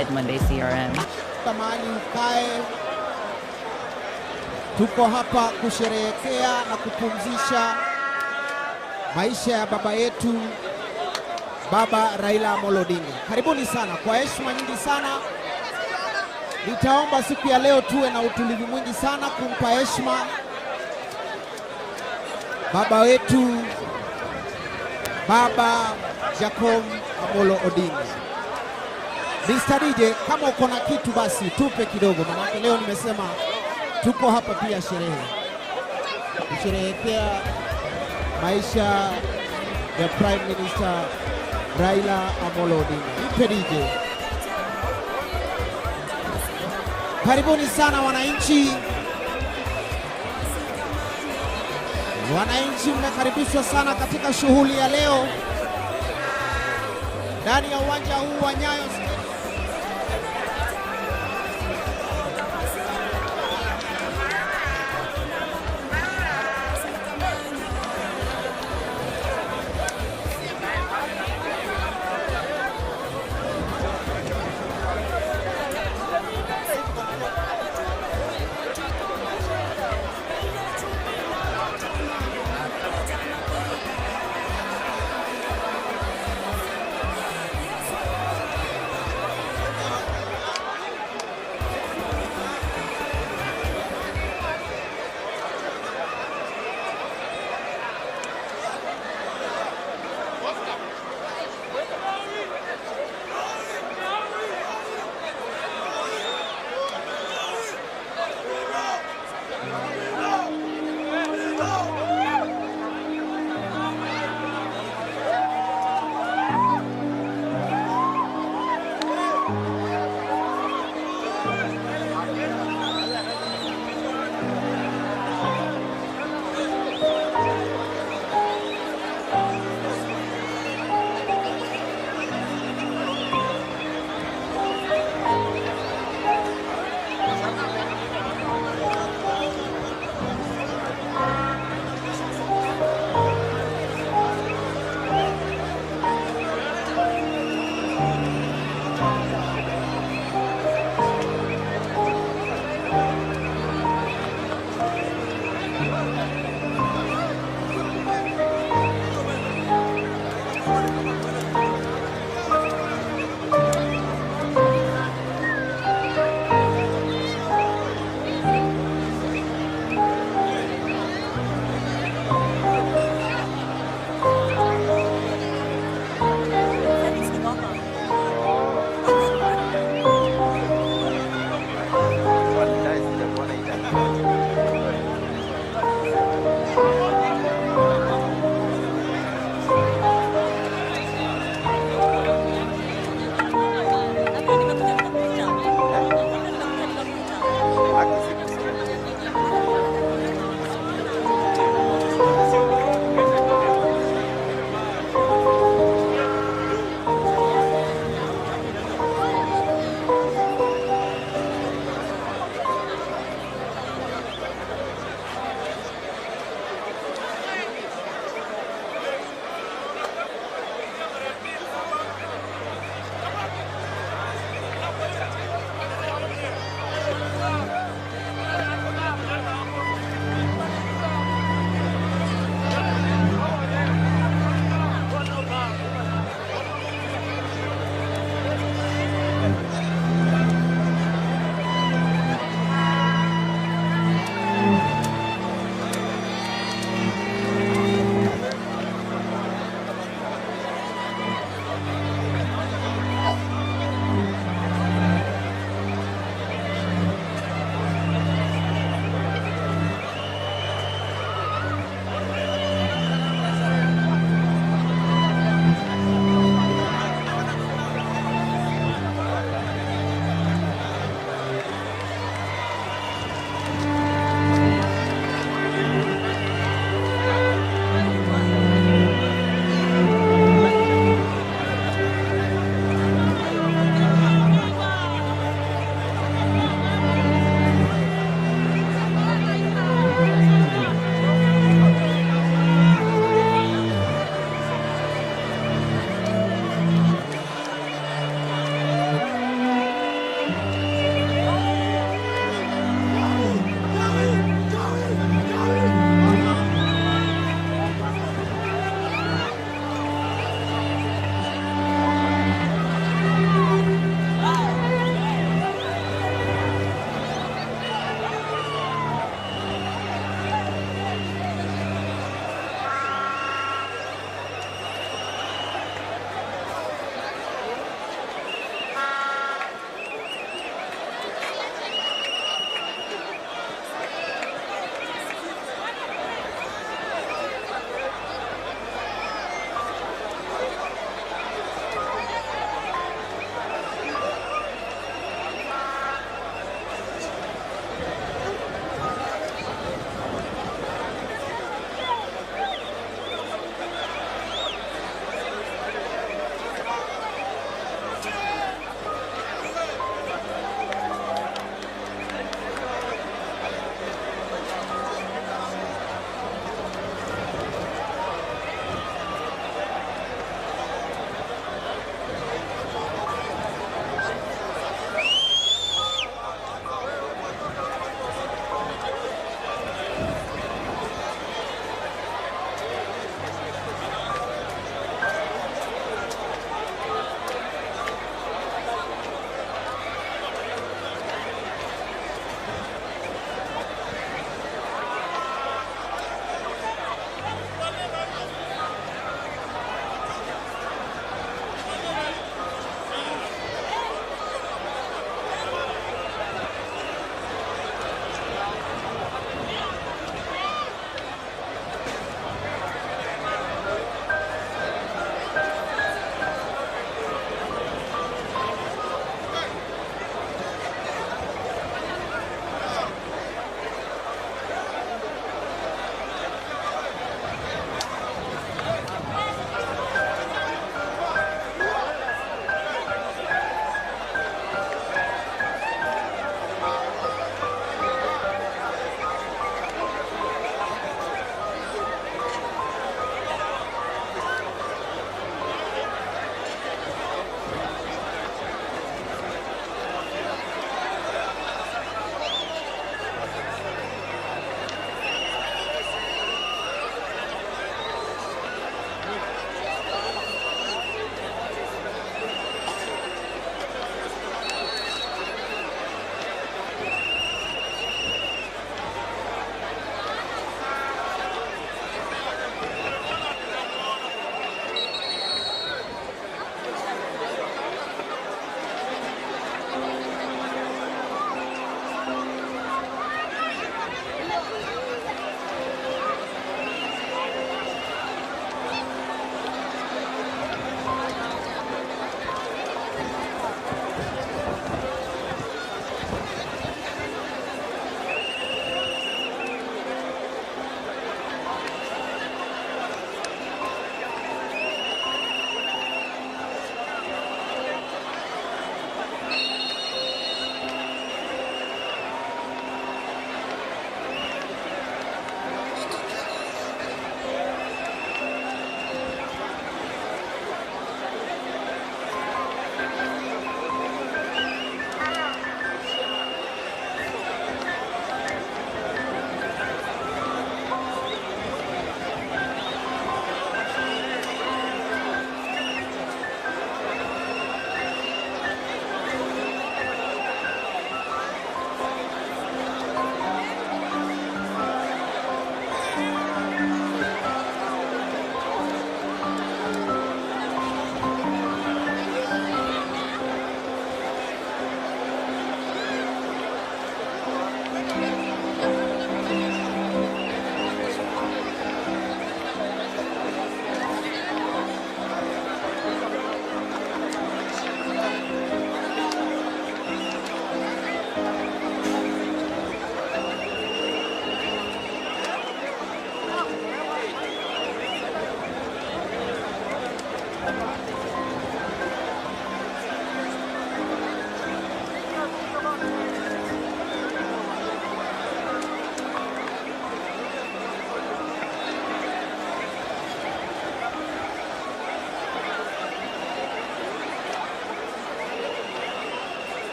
at Monday CRM. Tamani ukae, tuko hapa kusherehekea na kupumzisha maisha ya baba yetu, Baba Raila Amolo Odinga. Karibuni sana, kwa heshima nyingi sana. Nitaomba siku ya leo tuwe na utulivu mwingi sana kumpa heshima baba wetu, Baba Jacob Amolo Odinga. Mr. DJ, kama uko na kitu basi tupe kidogo, maana leo nimesema tuko hapa pia kusherehekea maisha ya Prime Minister Raila Amolo Odinga. Nipe DJ. Karibuni sana wananchi. Wananchi mmekaribishwa sana katika shughuli ya leo ndani ya uwanja huu wa Nyayo.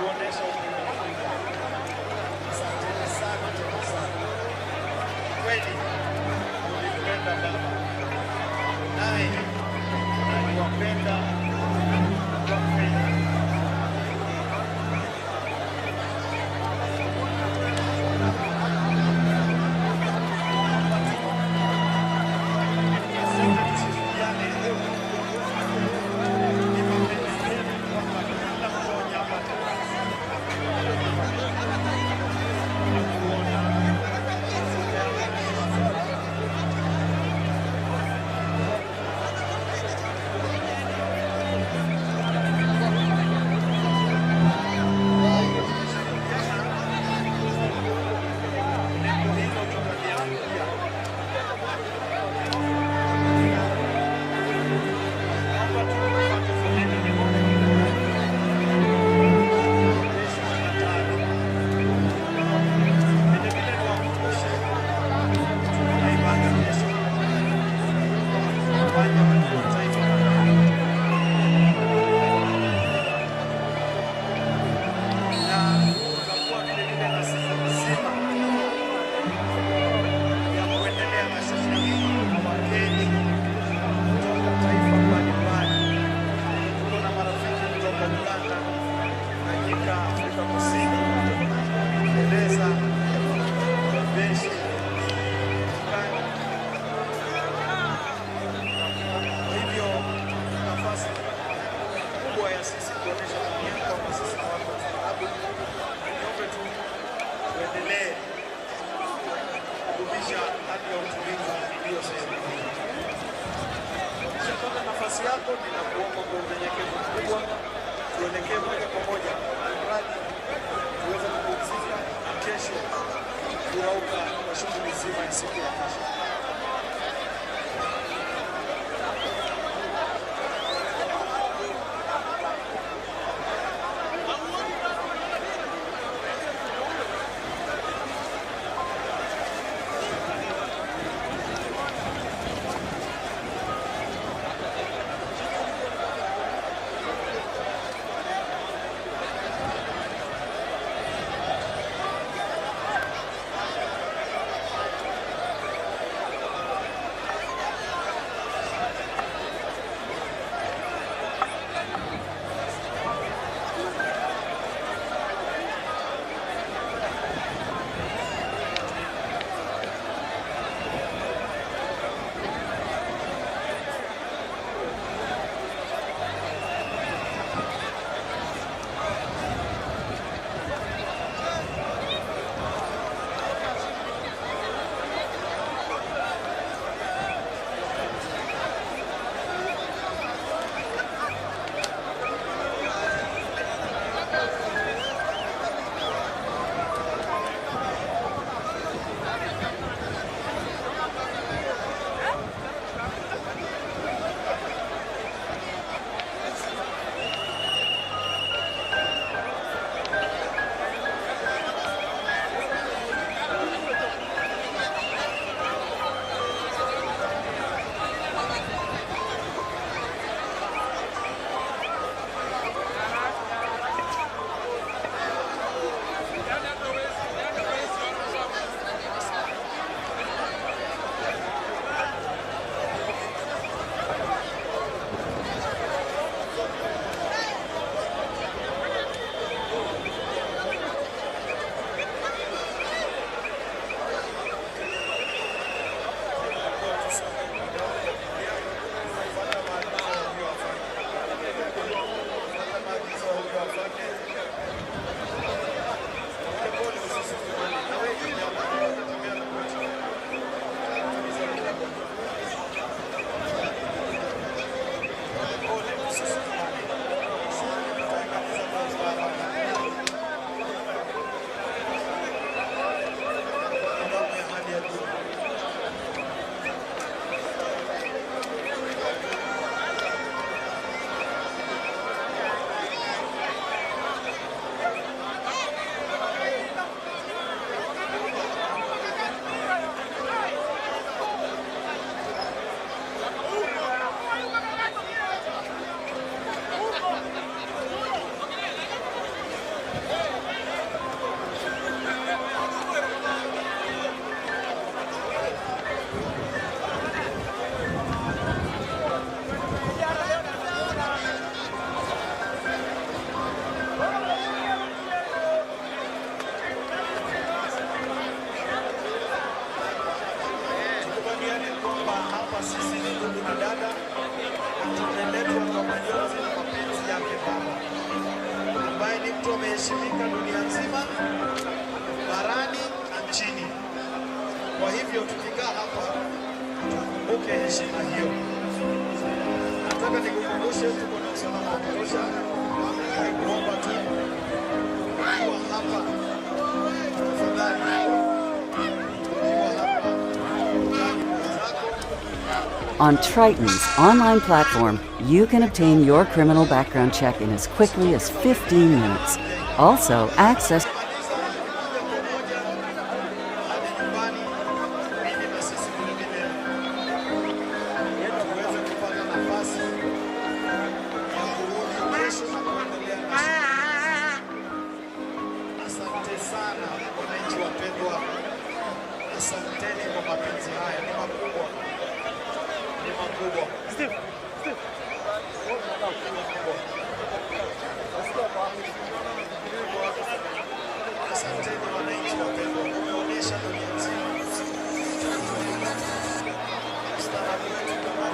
kuonesha upendo. Asanteni sana tena sana. Kweli ulipenda baba, naye aliwapenda kwa kweli. Nafasi yako ninakuomba kwa unyenyekevu mkubwa tuelekee moja kwa moja mradi tuweze kupumzika kesho kurauka kwa shughuli nzima ya siku ya kesho. inaheshimika dunia nzima, barani na nchini. Kwa hivyo tukikaa hapa tukumbuke heshima hiyo. Nataka nikukumbushe tuko na usalama wa kutosha. Naomba tu kuwa hapa tafadhali. On Triton's online platform, you can obtain your criminal background check in as quickly as 15 minutes. Also, access Asante sana wananchi wapendwa, asanteni kwa mapenzi haya, ni makubwa, ni makubwa. Asanteni wananchi wapendwa, umeonyesha dunia nzima ustaarabu wetu kama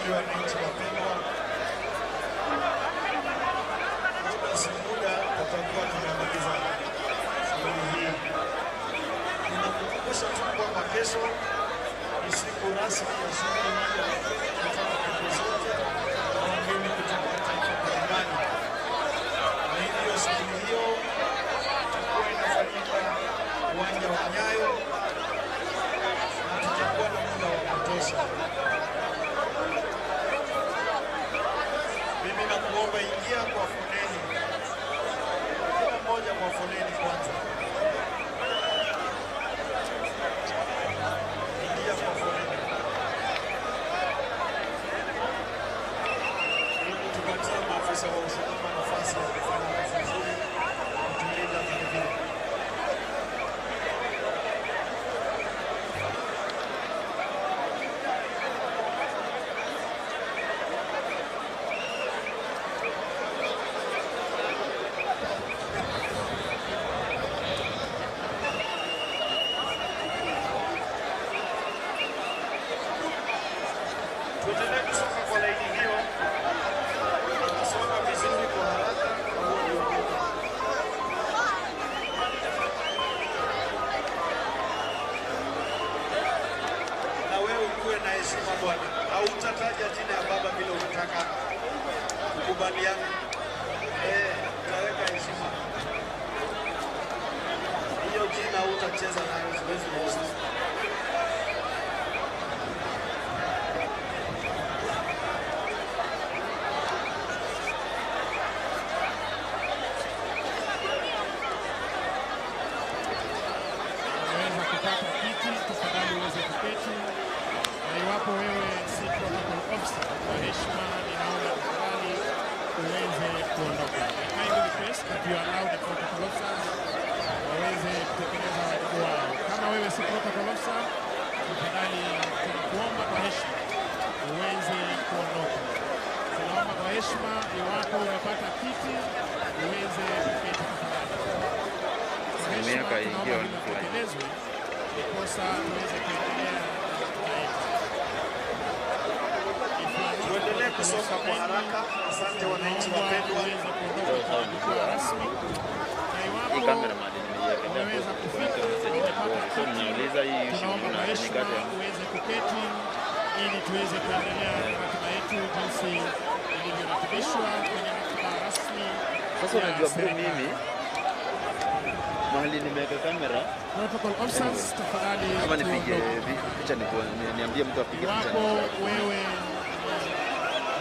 hivyo wananchi wapendwa, muda si muda tutakuwa tunamaliza shughuli hii. Ninakukumbusha tu kwamba kesho ni siku rasmi ya shughuli hii ya kutoka pembe zote na wageni kutoka taifa mbalimbali, na hivyo shughuli hiyo itakuwa inafanyika uwanja wa Nyayo na tutakuwa na muda wa kutosha. Mimi nakuomba ingia kwa foleni, kila mmoja kwa foleni kwanza. Ingia kwa foleni ili tupatie maafisa wa usalama nafasi ya kufanya kazi nzuri kutulinda vilevile. Tuendelee kusonga kwa laini hiyo, tunasonga vizuri kwa haraka kwa huo ndio muda. Na wewe ukuwe na heshima bwana, hautataja jina ya baba bila unataka kukubaliana. Utaweka heshima. Hiyo jina hautacheza nayo, siwezi kuruhusu. Tafadhali uweze kuketi, na iwapo wewe si protocol officer, kwa heshima ninaomba tafadhali uweze kuondoka. I kindly request that you allow the protocol officers waweze kutekeleza wajibu wao. Kama wewe si protocol officer, tafadhali tunakuomba kwa heshima uweze kuondoka. Tunaomba kwa heshima, iwapo umepata kiti uweze kuketi tafadhali. Kwa heshima tunaomba kutekelezwe ndiposa tuweze kuendelea. Tuendelee kusonga kwa haraka. Asante wananchi wapendwa. Rasmi. Na iwapo umeweza kufika umepata kiti, tunaomba kwa heshima uweze kuketi ili tuweze kuendelea na ratiba yetu jinsi ilivyoratibishwa kwenye ratiba rasmi. Sasa unajua bro, mimi mahali nimeweka kamera, protocol officers tafadhali kama nipige picha niambie mtu apige picha. Iwapo wewe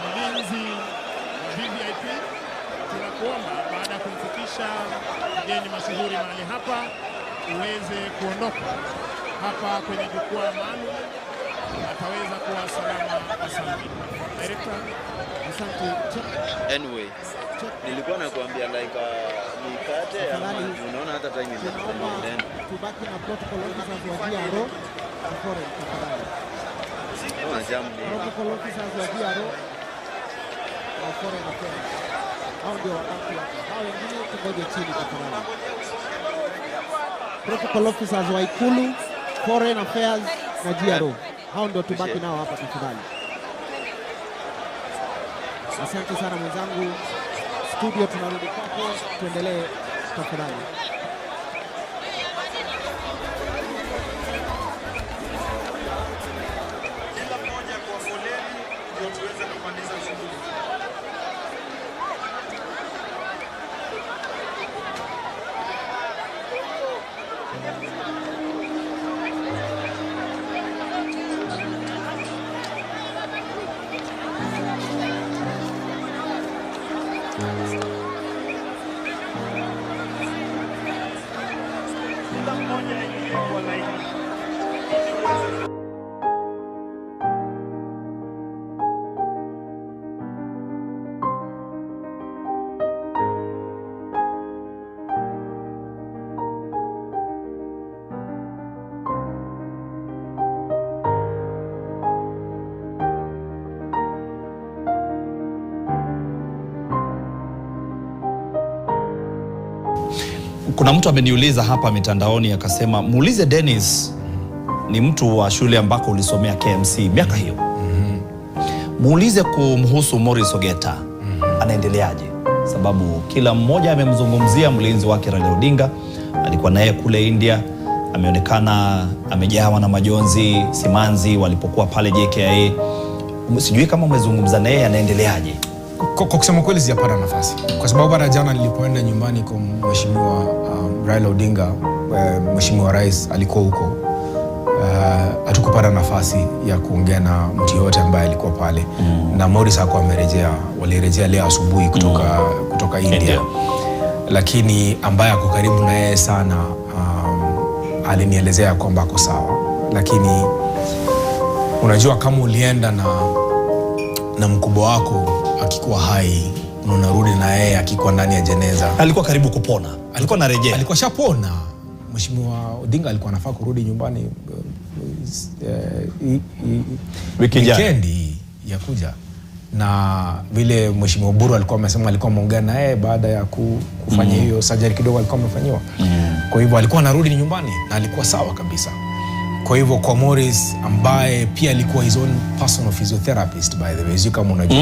mlinzi wa VIP, tunakuomba baada ya kumfikisha mgeni mashuhuri mahali hapa uweze kuondoka hapa kwenye jukwaa maalum, ataweza kuwa salama. Asante director. Asante. Anyway, nilikuwa nakuambia like nikate ama unaona hata time imeenda. Tubaki na protocol officers wa DRO foreign tafadhali. Protocol officers wa DRO na foreign affairs. Hao ndio wakati wako. Hao wengine tungoje chini tafadhali. Protocol officers wa Ikulu, foreign affairs na DRO. Hao ndio tubaki nao hapa tafadhali. Asante sana mwenzangu. Studio tunarudi kwako, tuendelee tafadhali. Kila mmoja kwa foleni ndio tuweze kumaliza shughuli. Kila mmoja aingie kwa laini. Kuna mtu ameniuliza hapa mitandaoni akasema, muulize Dennis, ni mtu wa shule ambako ulisomea KMC miaka hiyo. muulize kumhusu Morris Ogeta. Anaendeleaje? Sababu kila mmoja amemzungumzia mlinzi wake Raila Odinga. Alikuwa naye kule India, ameonekana amejawa na majonzi, simanzi walipokuwa pale JKIA. Sijui kama umezungumza naye, anaendeleaje? Kwa kusema kweli sijapata nafasi, kwa sababu hata jana nilipoenda nyumbani kwa mheshimiwa Raila Odinga, mheshimiwa rais alikuwa huko, hatukupata nafasi ya kuongea na mtu yote ambaye alikuwa pale. Na Morris hakuwa amerejea, walirejea leo asubuhi kutoka India. Lakini ambaye ako karibu na yeye sana alinielezea kwamba ako sawa. Lakini unajua kama ulienda na mkubwa wako akikuwa hai, unarudi na yeye akikuwa ndani ya jeneza. Alikuwa karibu kupona, alikuwa narejea, alikuwa shapona. Mheshimiwa Odinga alikuwa anafaa kurudi nyumbani wikendi ya kuja, na vile Mheshimiwa Buru alikuwa amesema alikuwa ameongea na yeye baada ya kufanya hiyo surgery kidogo alikuwa amefanyiwa. Kwa hivyo alikuwa anarudi nyumbani na alikuwa sawa kabisa. Kwa hivyo kwa Morris ambaye pia alikuwa his own personal physiotherapist, by the way, sio kama unajua.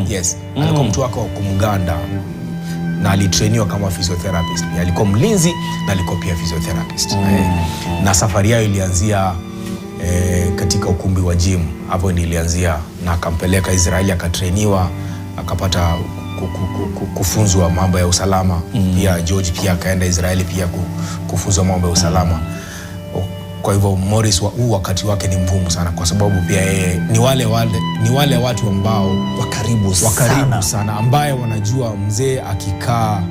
Yes, alikuwa mtu wake wa kumganda na alitrainiwa kama physiotherapist. Alikuwa mlinzi na alikuwa pia physiotherapist. Na safari yao ilianzia katika ukumbi wa gym. Hapo ndio ilianzia, na akampeleka Israeli akatrainiwa, akapata kufunzwa mambo ya usalama. Pia George pia akaenda Israeli pia kufunzwa mambo ya usalama. Kwa hivyo Morris huu wakati wake ni mgumu sana, kwa sababu pia yeye ni wale watu ambao wakaribu sana ambaye wanajua mzee akikaa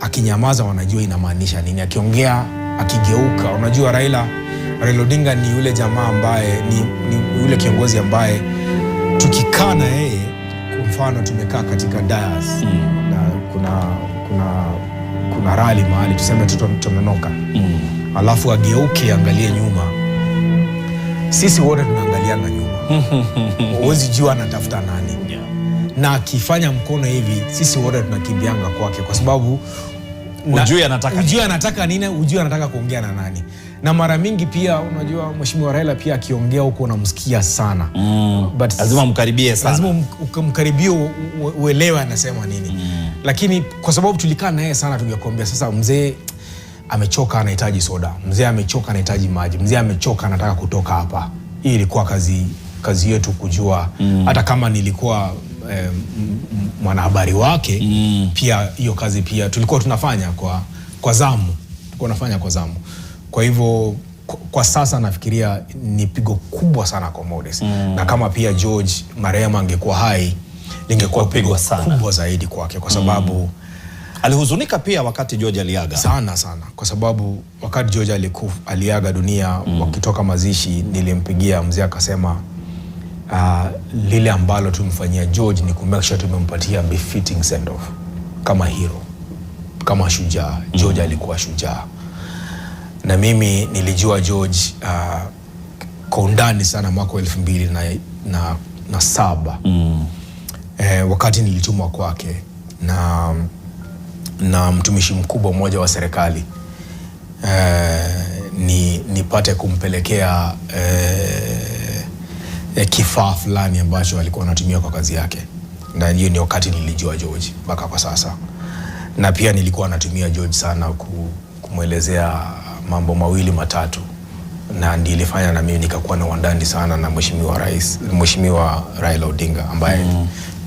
akinyamaza wanajua inamaanisha nini, akiongea akigeuka. Unajua Raila Odinga ni yule jamaa ambaye ni yule kiongozi ambaye tukikaa na yeye, kwa mfano tumekaa katika dais na kuna rally mahali tuseme tutononoka, alafu ageuke angalie nyuma, sisi wote tunaangaliana nyuma. Huwezi jua anatafuta nani. Na akifanya mkono hivi, sisi wote tunakimbianga kwake, kwa sababu ujui anataka nini, ujui anataka kuongea na nani. Na mara mingi pia unajua Mheshimiwa Raila pia akiongea huko unamsikia sana. But lazima mkaribie sana. Lazima umkaribie uelewe anasema nini. Lakini kwa sababu tulikaa na yeye sana, tungekuambia sasa mzee amechoka anahitaji soda, mzee amechoka anahitaji maji, mzee amechoka anataka kutoka hapa. Hii ilikuwa kazi yetu kujua. Hata kama nilikuwa mwanahabari wake, pia hiyo kazi pia tulikuwa tunafanya kwa zamu. Tulikuwa tunafanya kwa zamu. Kwa hivyo kwa sasa nafikiria ni pigo kubwa sana kwa Morris. Na kama pia George marehemu angekuwa hai, lingekuwa pigo kubwa zaidi kwake, kwa sababu alihuzunika pia wakati George aliaga sana, kwa sababu wakati George aliaga dunia, wakitoka mazishi nilimpigia mzee akasema lile ambalo tumfanyia George ni ku make sure tumempatia befitting send off kama hero, kama shujaa. George alikuwa shujaa, na mimi nilijua George kwa undani sana mwaka 2007 wakati nilitumwa kwake na mtumishi mkubwa mmoja wa serikali nipate kumpelekea kifaa fulani ambacho alikuwa anatumia kwa kazi yake. Na hiyo ni wakati nilijua George mpaka kwa sasa. Na pia nilikuwa natumia George sana kumwelezea mambo mawili matatu, na nilifanya na mimi nikakuwa na wandani sana na Mheshimiwa Raila Odinga ambaye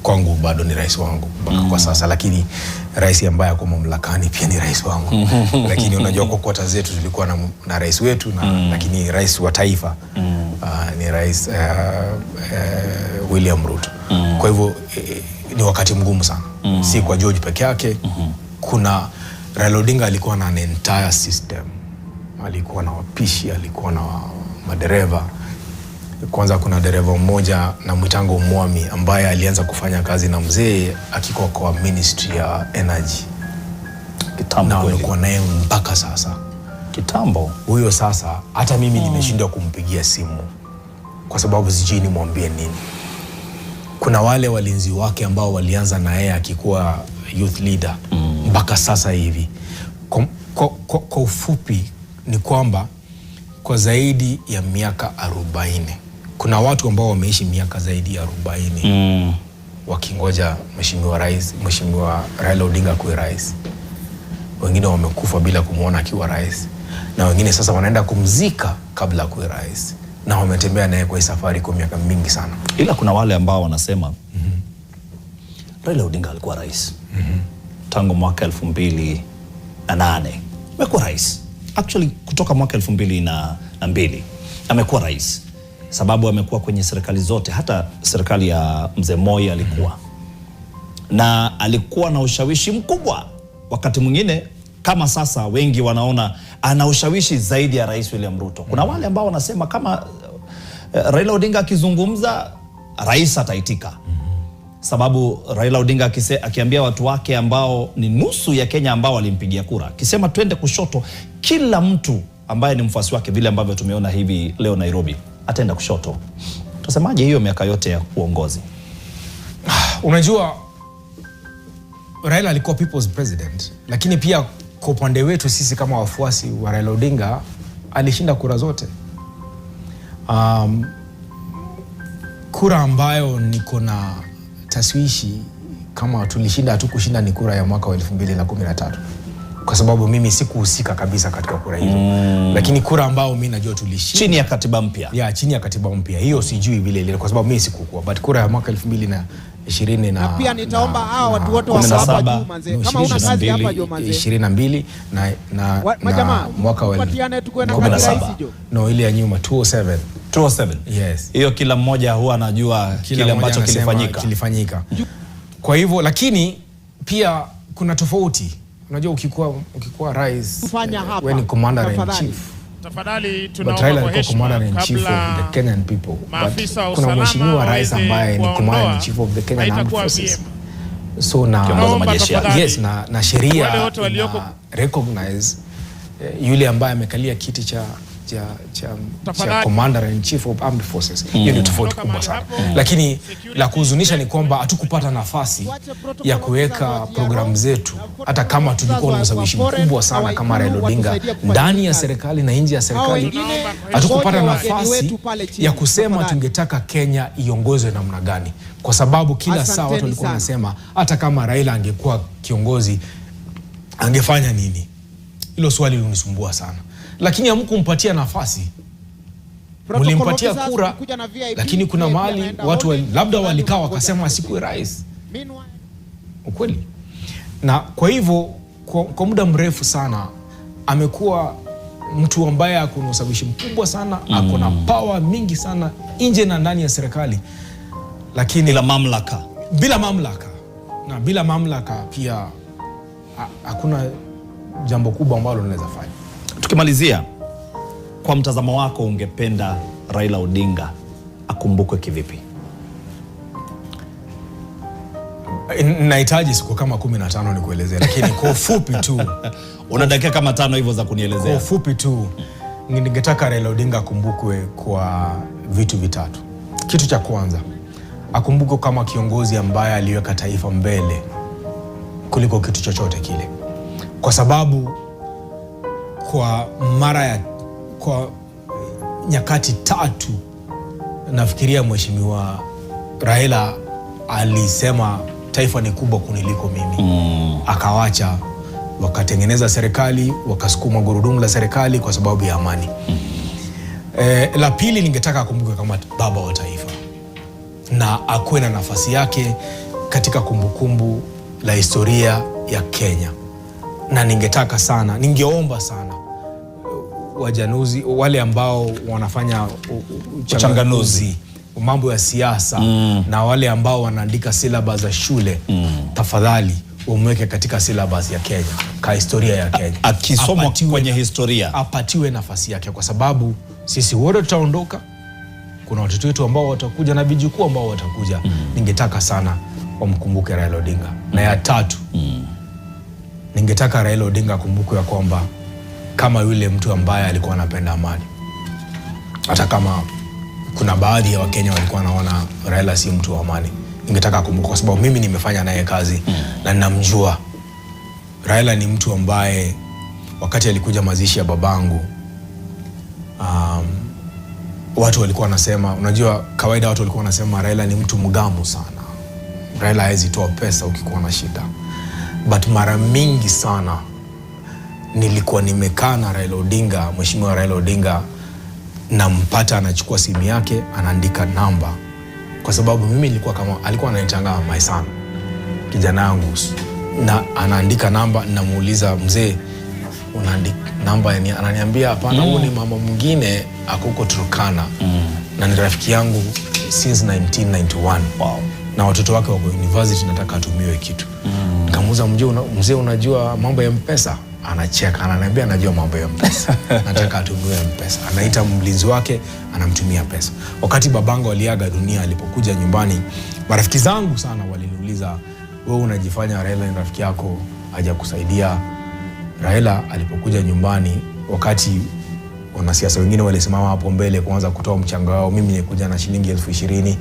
kwangu bado ni rais wangu mpaka kwa sasa. Lakini rais ambaye ako mamlakani pia ni rais wangu. Lakini unajua kwa kota zetu tulikuwa na rais wetu lakini rais wa taifa ni rais William Ruto. Kwa hivyo ni wakati mgumu sana. Si kwa George peke yake. Kuna Raila Odinga alikuwa na an entire system. Alikuwa na wapishi, alikuwa na madereva. Kwanza kuna dereva mmoja na mwitango Mwami ambaye alianza kufanya kazi na mzee akikuwa kwa Ministry ya Energy. Kitambo na alikuwa naye mpaka sasa. Kitambo. Huyo sasa hata mimi nimeshindwa kumpigia simu kwa sababu sijui nimwambie nini. Kuna wale walinzi wake ambao walianza na yeye akikuwa youth leader mpaka sasa hivi. Kwa ufupi ni kwamba kwa zaidi ya miaka 40 kuna watu ambao wameishi miaka zaidi ya 40 wakingoja Mheshimiwa Raila Odinga kuwe rais. Wengine wamekufa bila kumuona akiwa rais, na wengine sasa wanaenda kumzika kabla kuwe rais, na wametembea naye kwa safari kwa miaka mingi sana. Ila kuna wale ambao wanasema Raila Odinga alikuwa rais tangu mwaka 2008. Amekuwa rais actually kutoka mwaka 2002 amekuwa rais, sababu amekuwa kwenye serikali zote, hata serikali ya Mzee Moi alikuwa na alikuwa na ushawishi mkubwa. Wakati mwingine kama sasa wengi wanaona ana ushawishi zaidi ya Rais William Ruto. Kuna wale ambao wanasema kama Raila Odinga akizungumza rais ataitika. Sababu Raila Odinga akiambia watu wake ambao ni nusu ya Kenya ambao walimpigia kura, akisema twende kushoto, kila mtu ambaye ni mfuasi wake, vile ambavyo tumeona hivi leo Nairobi, ataenda kushoto. Tutasemaje hiyo miaka yote ya uongozi? Unajua Raila alikuwa people's president, lakini pia kwa upande wetu sisi kama wafuasi wa Raila Odinga alishinda kura zote. Kura ambayo niko na taswishi kama tulishinda hatukushinda ni kura ya mwaka wa 2013, kwa sababu mimi sikuhusika kabisa katika kura hizo. Lakini kura ambao mimi najua tulishinda chini ya katiba mpya. Ya chini ya katiba mpya. Hiyo sijui vile ile kwa sababu mimi sikukuwa, but kura ya mwaka 2020 na pia nitaomba hao watu wote wa hapa juu manze, kama una kazi hapa juu manze, 22 na mwaka wa 17 no ile ya nyuma 207. Yes. Hiyo kila mmoja huwa anajua kile ambacho kilifanyika. Kwa hivyo lakini pia kuna tofauti. Unajua ukikuwa rais wewe ni commander in chief. Tafadhali tunaomba kwa heshima kabla the Kenyan people. Kuna mheshimiwa rais ambaye ni commander in chief of the Kenyan Armed Forces. So na sheria recognize yule ambaye amekalia kiti cha commander in chief of armed forces. Hiyo ni tofauti kubwa sana. Lakini la kuhuzunisha ni kwamba hatukupata nafasi ya kuweka programu zetu, hata kama tulikuwa na ushawishi mkubwa sana kama Raila Odinga ndani ya serikali na nje ya serikali. Hatukupata nafasi ya kusema tungetaka Kenya iongozwe namna gani, kwa sababu kila saa watu walikuwa wanasema hata kama Raila angekuwa kiongozi angefanya nini. Hilo swali linisumbua sana. Lakini hamkumpatia nafasi. Mlimpatia kura, lakini kuna mahali watu labda walikaa wakasema asikuwe rais. Ukweli. Na kwa hivyo kwa muda mrefu sana amekuwa mtu ambaye akona ushawishi mkubwa sana, akona power mingi sana nje na ndani ya serikali. Lakini bila mamlaka pia hakuna jambo kubwa ambalo linaweza fanya. Tukimalizia, kwa mtazamo wako ungependa Raila Odinga akumbukwe kivipi? Nahitaji siku kama 15 nikuelezea, lakini kwa ufupi tu. Una dakika kama 5 hivyo za kunielezea. Kwa ufupi tu, ningetaka Raila Odinga akumbukwe kwa vitu vitatu. Kitu cha kwanza, akumbukwe kama kiongozi ambaye aliweka taifa mbele kuliko kitu chochote kile. Kwa sababu kwa nyakati 3 nafikiria Mheshimiwa Raila alisema taifa ni kubwa kuniliko mimi. Akawacha, wakatengeneza serikali, wakasukuma gurudumu la serikali kwa sababu ya amani. La pili, ningetaka akumbuke kama baba wa taifa na akuwe na nafasi yake katika kumbukumbu la historia ya Kenya. Na ningeomba sana wajanuzi, wale ambao wanafanya uchanganuzi mambo ya siasa na wale ambao wanaandika syllabus za shule, tafadhali umweke katika syllabus ya Kenya, ka historia ya Kenya. Akisomwa kwenye historia, apatiwe nafasi yake, kwa sababu sisi wote tutaondoka. Kuna watoto wetu ambao watakuja na vijukuu ambao watakuja. Ningetaka sana wamkumbuke Raila Odinga. Na ya tatu, ningetaka Raila Odinga akumbukwe ya kwamba kama yule mtu ambaye alikuwa anapenda amani. Hata kama kuna baadhi ya Wakenya walikuwa wanaona Raila si mtu wa amani, ningetaka akumbukwe, kwa sababu mimi nimefanya naye kazi na ninamjua. Raila ni mtu ambaye wakati alikuja mazishi ya babangu, watu walikuwa wanasema, unajua kawaida watu walikuwa wanasema Raila ni mtu mgamu sana. Raila hawezi toa pesa ukikuwa na shida. But mara mingi sana nilikuwa nimekaa na Raila Odinga, mheshimiwa Raila Odinga, nampata anachukua simu yake, anaandika namba. Kwa sababu mimi nilikuwa kama, alikuwa ananitanga my son, kijana yangu, na anaandika namba, namuuliza mzee unaandika namba yani? Ananiambia hapana, huyu ni mama mwingine akoko Turkana na ni rafiki yangu since 1991. Wow. Na watoto wake wako university, nataka atumiwe kitu. Nikamuuliza mzee unajua mambo ya M-Pesa? Anacheka, ananiambia anajua mambo ya M-Pesa. Nataka atumiwe M-Pesa. Anaita mlinzi wake, anamtumia pesa. Wakati babangu aliaga dunia, alipokuja nyumbani, marafiki zangu sana waliniuliza, wewe unajifanya Raila ni rafiki yako, haja kusaidia. Raila alipokuja nyumbani, wakati wanasiasa wengine walisimama hapo mbele kuanza kutoa mchango wao, mimi nilikuja na shilingi 20,000.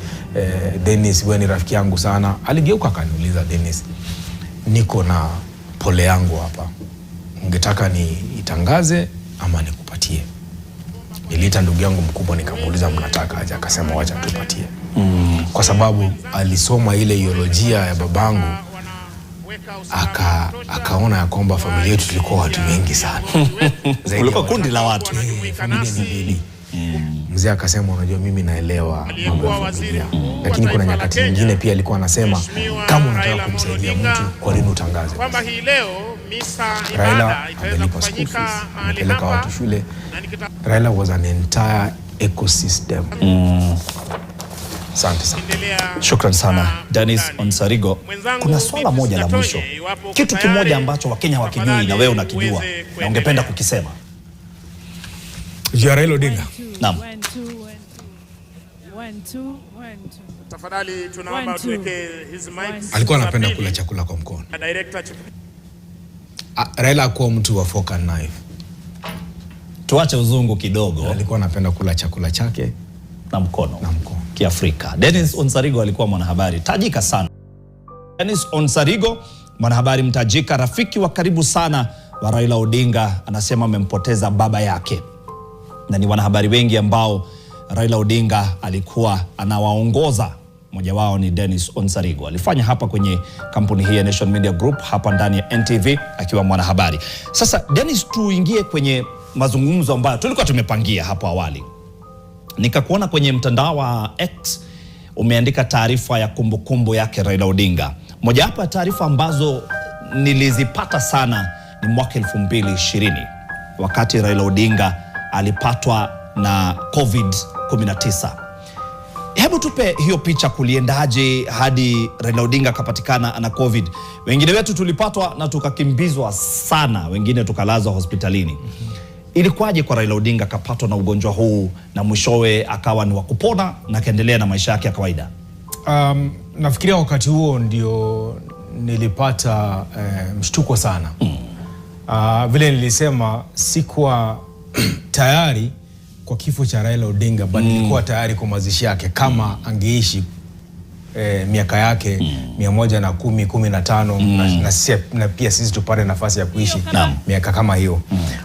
Dennis, wewe ni rafiki yangu sana. Aligeuka akaniuliza, Dennis, niko na pole yangu hapa, ungetaka ni itangaze ama nikupatie? Niliita ndugu yangu mkubwa nikamuuliza mnataka aje, akasema wacha tupatie. Kwa sababu alisoma ile ideolojia ya babangu, akaona ya kwamba familia yetu tulikuwa watu wengi sana. Kulikuwa kundi la watu. Familia ni mbili. Mzee akasema unajua mimi naelewa mambo ya familia. Lakini kuna nyakati nyingine pia alikuwa anasema kama unataka kumsaidia mtu, kwa nini utangaze? Kwamba hii leo misa Raila amelipa school fees, amepeleka watu shule. Raila was an entire ecosystem. Asante sana. Shukran sana Dennis Onsarigo. Kuna swala moja la mwisho, kitu kimoja ambacho Wakenya wakijui na wewe unakijua na ungependa kukisema. Raila Odinga. Naam. Tafadhali tunaomba tuweke hizi mics. Alikuwa anapenda kula chakula kwa mkono. Raila hakuwa mtu wa fork and knife. Tuache uzungu kidogo. Alikuwa anapenda kula chakula chake na mkono. Kiafrika. Dennis Onsarigo alikuwa mwanahabari tajika sana. Dennis Onsarigo, mwanahabari mtajika, rafiki wa karibu sana wa Raila Odinga, anasema amempoteza baba yake. Na ni wanahabari wengi ambao Raila Odinga alikuwa anawaongoza. Mmoja wao ni Dennis Onsarigo. Alifanya hapa kwenye kampuni hii ya Nation Media Group hapa ndani ya NTV akiwa mwanahabari. Sasa Dennis, tuingie kwenye mazungumzo ambayo tulikuwa tumepangia hapo awali. Nikakuona kwenye mtandao wa X umeandika taarifa ya kumbukumbu yake Raila Odinga. Moja hapa ya taarifa ambazo nilizipata sana ni mwaka 2020 wakati Raila Odinga alipatwa na COVID-19. Hebu tupe hiyo picha, kuliendaje hadi Raila Odinga akapatikana na COVID? Wengine wetu tulipatwa na tukakimbizwa sana, wengine tukalazwa hospitalini. Ilikuwaje kwa Raila Odinga akapatwa na ugonjwa huu na mwishowe akawa ni wakupona na kaendelea na maisha yake ya kawaida? Nafikiria wakati huo ndio nilipata mshtuko sana. Vile nilisema sikuwa tayari kwa kifo cha Raila Odinga, bali nilikuwa tayari kwa mazishi yake kama angeishi miaka yake 110, 15 na pia sisi tupate nafasi ya kuishi miaka kama hiyo.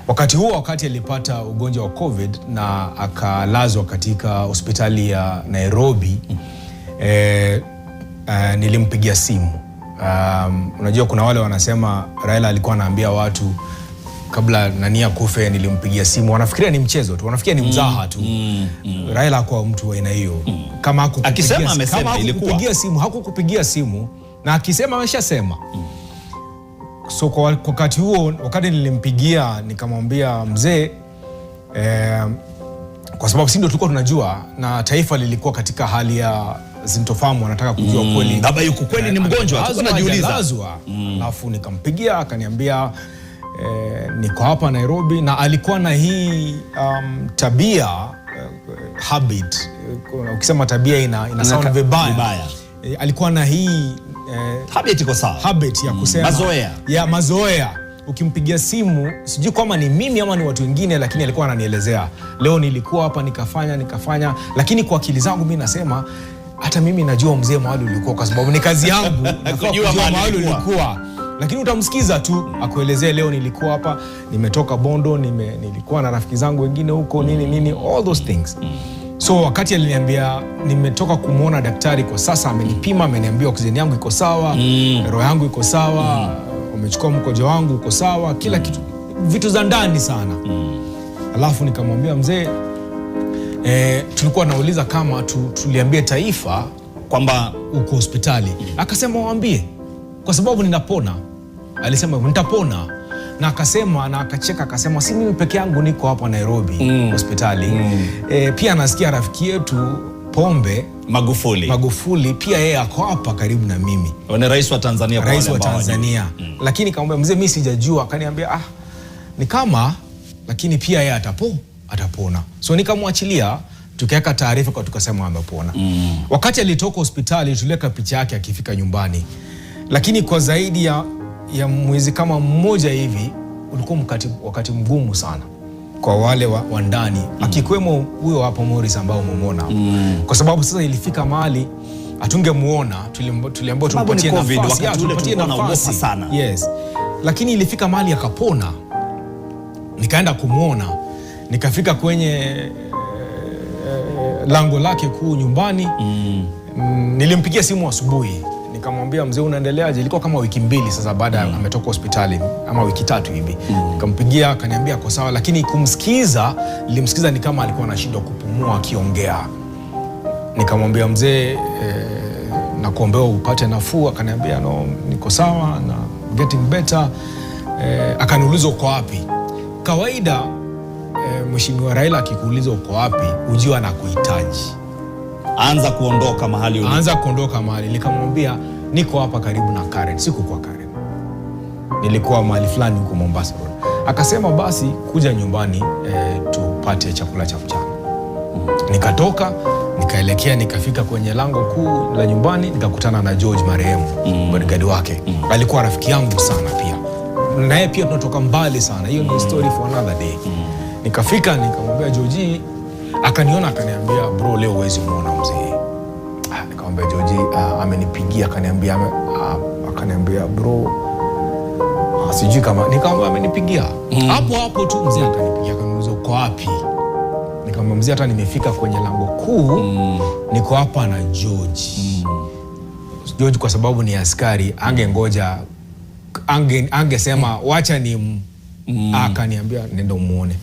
Wakati huo, wakati alipata ugonjwa wa COVID na akalazwa katika hospitali ya Nairobi, nilimpigia simu. Unajua kuna wale wanasema Raila alikuwa anaambia watu kabla nania kufe nilimpigia simu. Wanafikiria ni mchezo tu, wanafikiria ni mzaha tu. Raila hakuwa mtu wa aina hiyo. Kama hakukupigia simu, hakukupigia simu, na akisema ameshasema. So kwa wakati huo, wakati nilimpigia nikamwambia mzee, kwa sababu sisi ndio tulikuwa tunajua na taifa lilikuwa katika hali ya sintofahamu, anataka kujua kweli baba yuko kweli ni mgonjwa, tunajiuliza. Alafu nikampigia akaniambia niko hapa Nairobi, na alikuwa na hii tabia habit, ukisema tabia ina sound vibaya. Alikuwa na hii habit, iko sawa, habit ya kusema mazoea. Ukimpigia simu, sijui kama ni mimi ama ni watu wengine, lakini alikuwa ananielezea, leo nilikuwa hapa nikafanya, lakini kwa akili zangu mimi nasema hata mimi najua mzee mahali ulikuwa, kwa sababu ni kazi yangu kujua mahali ulikuwa. Lakini utamsikiza tu akuelezee, leo nilikuwa hapa, nimetoka Bondo, nilikuwa na rafiki zangu wengine huko, nini all those things. So So wakati aliniambia nimetoka kumuona daktari kwa sasa, amenipima, ameniambia oksijeni yangu iko sawa, roho yangu iko sawa, umechukua mkojo wangu uko sawa, kila kitu, vitu za ndani sana. Alafu nikamwambia mzee, tulikuwa nauliza kama tuliambie taifa kwamba uko hospitali. Akasema waambie kwa sababu ninapona. Alisema nitapona. Na akasema, na akacheka akasema si mimi peke yangu niko hapa Nairobi hospitali. Pia nasikia rafiki yetu Pombe Magufuli pia yeye ako hapa karibu na mimi. Ni rais wa Tanzania kwa rais wa Tanzania. Lakini nikamwambia mzee mimi sijajua. Akaniambia ni kama lakini pia yeye atapona. So nikamwachilia, tukaweka taarifa kwa tukasema amepona. Wakati alitoka hospitali tuliweka picha yake akifika nyumbani. Lakini kwa zaidi ya mwezi kama mmoja hivi ulikuwa wakati mgumu sana kwa wale wa ndani, akikwemo huyo hapo Morris ambao umemwona. Kwa sababu sasa ilifika mahali hatungemuona, tuliambiwa tumpatie nafasi sana. Yes. Lakini ilifika mahali akapona. Nikaenda kumuona, nikafika kwenye lango lake kuu nyumbani. Nilimpigia simu asubuhi, nikamwambia mzee unaendeleaje? Ilikuwa kama wiki 2 sasa baada ametoka hospitali, ama wiki 3 hivi. Nikampigia, akaniambia kwa sawa, lakini nilimsikiza ni kama alikuwa anashindwa kupumua akiongea. Nikamwambia mzee, nakuombea upate nafuu. Akaniambia no, niko sawa na getting better. Akaniuliza uko wapi? Kawaida Mheshimiwa Raila akikuuliza uko wapi, ujue anakuhitaji. Anza kuondoka mahali. Nikamwambia niko hapa karibu na Karen. Sikukuwa Karen, nilikuwa mahali fulani huko Mombasa Road. Akasema basi kuja nyumbani tupate chakula cha mchana. Nikatoka, nikaelekea, nikafika kwenye lango kuu la nyumbani, nikakutana na George marehemu, bodyguard wake. Alikuwa rafiki yangu sana pia. Na yeye pia tunatoka mbali sana. Hiyo ni story for another day. Nikafika, nikamwambia George, akaniona, akaniambia bro, leo huwezi muona mzee. Nikamwambia George, amenipigia, akaniambia bro, sijui kama, nikamwambia amenipigia. Hapo tu mzee akanipigia, akaniuliza uko wapi? Nikamwambia mzee, hata nimefika kwenye lango kuu, niko hapa na George. George kwa sababu ni askari, angengoja, angesema wacha ni akaniambia nenda umuone.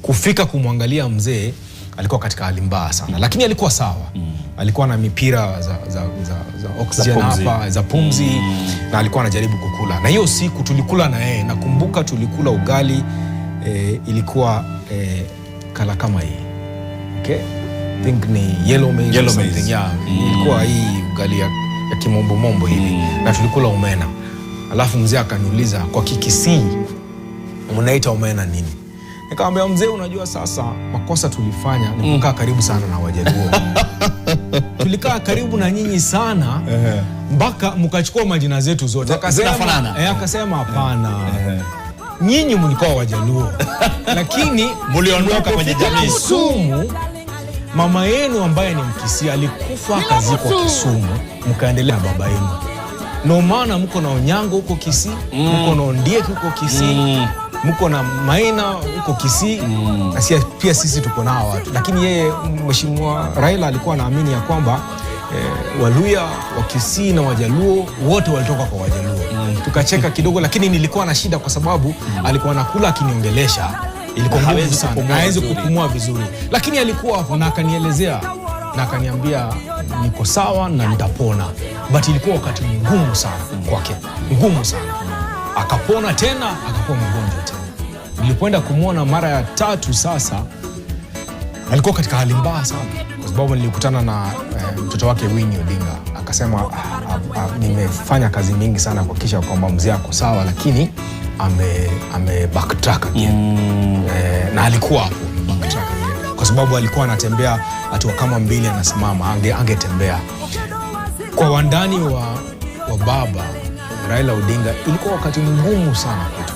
Kufika kumwangalia mzee, alikuwa katika hali mbaya sana, lakini alikuwa sawa. Alikuwa na mipira za oxygen hapa, za pumzi, na alikuwa anajaribu kukula. Na hiyo siku tulikula na yeye, nakumbuka tulikula ugali, ilikuwa kala kama hii. Okay? I think ni yellow maize something. Yeah. Ilikuwa hii ugali ya kimombo hivi. Na tulikula omena. Alafu mzee akaniuliza kwa Kikisii, mnaita omena nini? Nikamwambia mzee, unajua sasa makosa tulifanya ni kukaa karibu sana na Wajaluo. Tulikaa karibu na nyinyi sana mpaka mkachukua majina zetu zote. Akasema hapana. Nyinyi mlikuwa Wajaluo lakini mliondoka kwenye jamii Kisumu. Mama yenu ambaye ni Mkisii alikufa akazikwa Kisumu, mkaendelea na baba yenu. No maana mko na Onyango huko Kisii, mko na Ondieki huko Kisii, mko na Maina huko Kisii, na pia sisi tuko nao watu. Lakini yeye Mheshimiwa Raila alikuwa anaamini ya kwamba Waluya wa Kisii na Wajaluo wote walitoka kwa Wajaluo. Tukacheka kidogo, lakini nilikuwa na shida kwa sababu alikuwa anakula akiniongelesha, ilikuwa ngumu sana, hawezi kupumua vizuri. Lakini alikuwa hapo na akanielezea na akaniambia niko sawa na nitapona. But ilikuwa wakati mgumu sana kwake, mgumu sana. Akapona tena, akakuwa mgonjwa tena. Nilipoenda kumwona mara ya 3 sasa, alikuwa katika hali mbaya sana, kwa sababu nilikutana na mtoto wake Winnie Odinga. Akasema nimefanya kazi mingi sana kuhakikisha kwamba mzee ako sawa, lakini ame backtrack again. Na alikuwa hapo backtrack again, kwa sababu alikuwa anatembea hatua kama 2 anasimama, angetembea. Kwa wandani wa baba Raila Odinga ilikuwa wakati mgumu sana kwetu.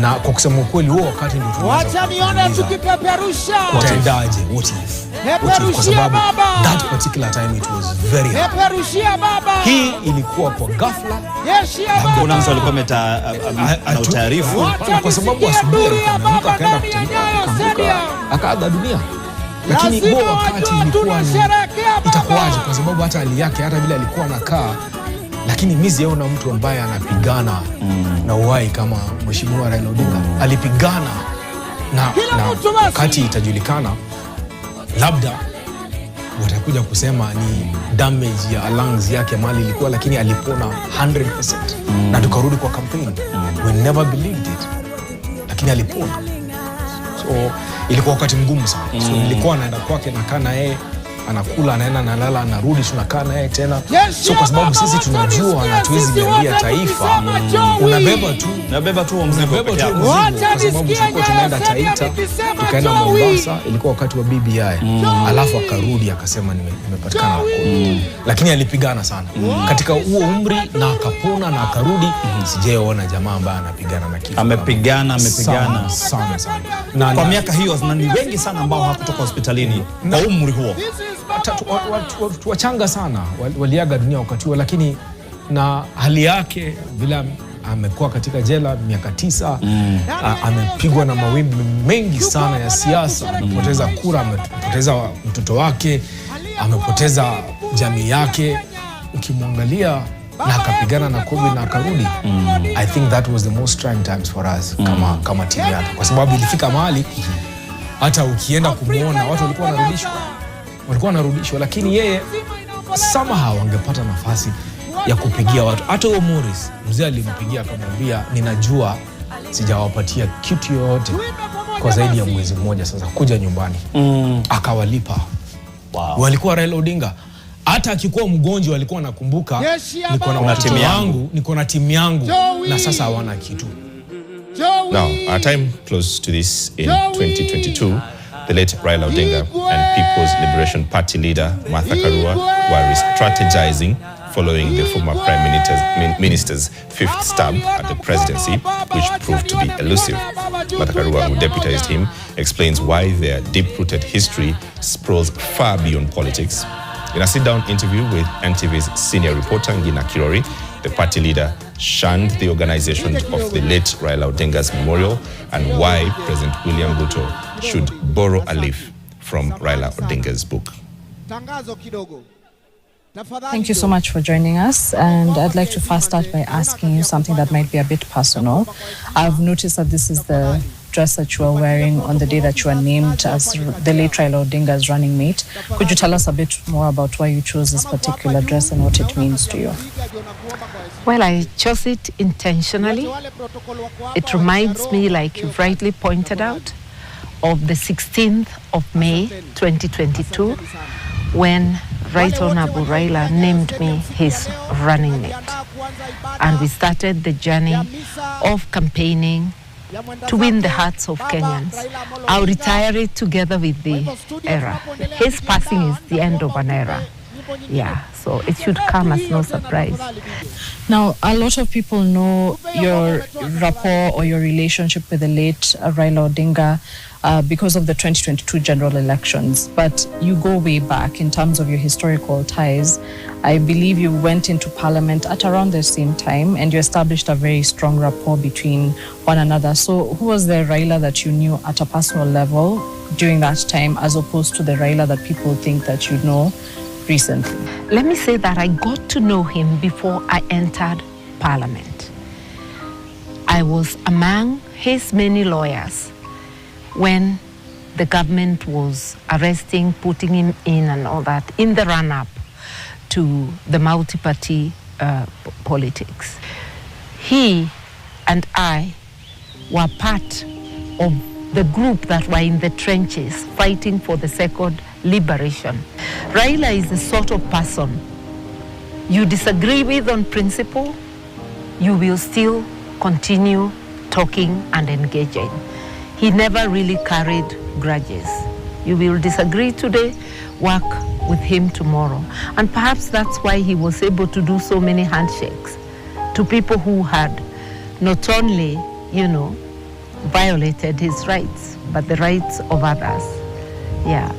Na kwa kusema ukweli huo wakati ndio tunaanza. Wacha nione tukipeperusha. Watendaje? What if? Peperushia baba. That particular time it was very hard. Peperushia baba. Hii ilikuwa kwa ghafla. Yeshia baba. Kuna mtu alikuwa na utaarifu kwa sababu asubuhi akaamka akaenda kutembea, akaaga dunia. lakini huo wakati ilikuwa ni itakuwaje, kwa sababu hata hali yake, hata vile alikuwa anakaa, lakini mimi sijaona mtu ambaye anapigana na uhai kama Mheshimiwa Raila Odinga. Alipigana na wakati itajulikana, labda watakuja kusema ni damage ya lungs yake mali ilikuwa, lakini alipona 100%. Na tukarudi kwa campaign. We never believed it. Lakini alipona. So ilikuwa wakati mgumu sana. So nilikuwa naenda kwake, nakaa na yeye, anakula, anaenda, analala, anarudi, tunakaa na yeye tena. So kwa sababu sisi tunajua na tuwezi niambia taifa, unabeba tu mzigo peke yako. Kwa sababu tulikuwa tumeenda Taita, tukaenda Mombasa, ilikuwa wakati wa BBI. Alafu akarudi akasema nimepatikana COVID. Lakini alipigana sana. Katika huo umri na akapona na akarudi, sijaona jamaa ambaye anapigana na kifo. Amepigana sana. Na kwa miaka hiyo ni wengi sana ambao hakutoka hospitalini kwa umri huo. Watu wachanga sana waliaga dunia wakati huo, lakini na hali yake vile amekuwa katika jela miaka 9, amepigwa na mawimbi mengi sana ya siasa, amepoteza kura, amepoteza mtoto wake, amepoteza jamii yake. Ukimwangalia na akapigana na COVID na akarudi, I think that was the most trying times for us kama timu yake, kwa sababu ilifika mahali hata ukienda kumuona watu walikuwa wanarudishwa, lakini yeye somehow angepata nafasi ya kupigia watu. Hata huo Morris mzee alimpigia akamwambia, ninajua sijawapatia kitu yoyote kwa zaidi ya mwezi mmoja sasa, kuja nyumbani. Akawalipa. Wow. Walikuwa Raila Odinga, hata akikuwa mgonjwa walikuwa nakumbuka, niko na watoto wangu, niko na timu yangu, na sasa hawana kitu. Now, our time close to this in 2022, the late Raila Odinga and People's Liberation Party leader Martha Karua were strategizing following the former Prime Minister's fifth stab at the presidency, which proved to be elusive. Martha Karua, who deputized him, explains why their deep-rooted history sprawls far beyond politics. In a sit-down interview with NTV's senior reporter Ngina Kirori, the party leader shunned the organization of the late Raila Odinga's memorial and why President William Ruto should borrow a leaf from Raila Odinga's book. Thank you so much for joining us, and I'd like to first start by asking you something that might be a bit personal. I've noticed that this is the dress that you are wearing on the day that you are named as the late Raila Odinga's running mate. Could you tell us a bit more about why you chose this particular dress and what it means to you? Well, I chose it intentionally. It reminds me, like you've rightly pointed out, of the 16th of May 2022, when Right Honorable Raila named me his running mate. And we started the journey of campaigning to win the hearts of Kenyans. Our retiree together with the era. His passing is the end of an era. Yeah, so it should come as no surprise. Now, a lot of people know your rapport or your relationship with the late Raila Odinga because of the 2022 general elections, but you go way back in terms of your historical ties. I believe you went into parliament at around the same time and you established a very strong rapport between one another. So who was the Raila that you knew at a personal level during that time as opposed to the Raila that people think that you know recently? Let me say that I got to know him before I entered parliament. I was among his many lawyers when the government was arresting, putting him in and all that, in the run-up to the multi-party politics. He and I were part of the group that were in the trenches fighting for the second liberation. Raila is the sort of person you disagree with on principle, you will still continue talking and engaging. He never really carried grudges. You will disagree today, work with him tomorrow. And perhaps that's why he was able to do so many handshakes to people who had not only, violated his rights, but the rights of others. Yeah,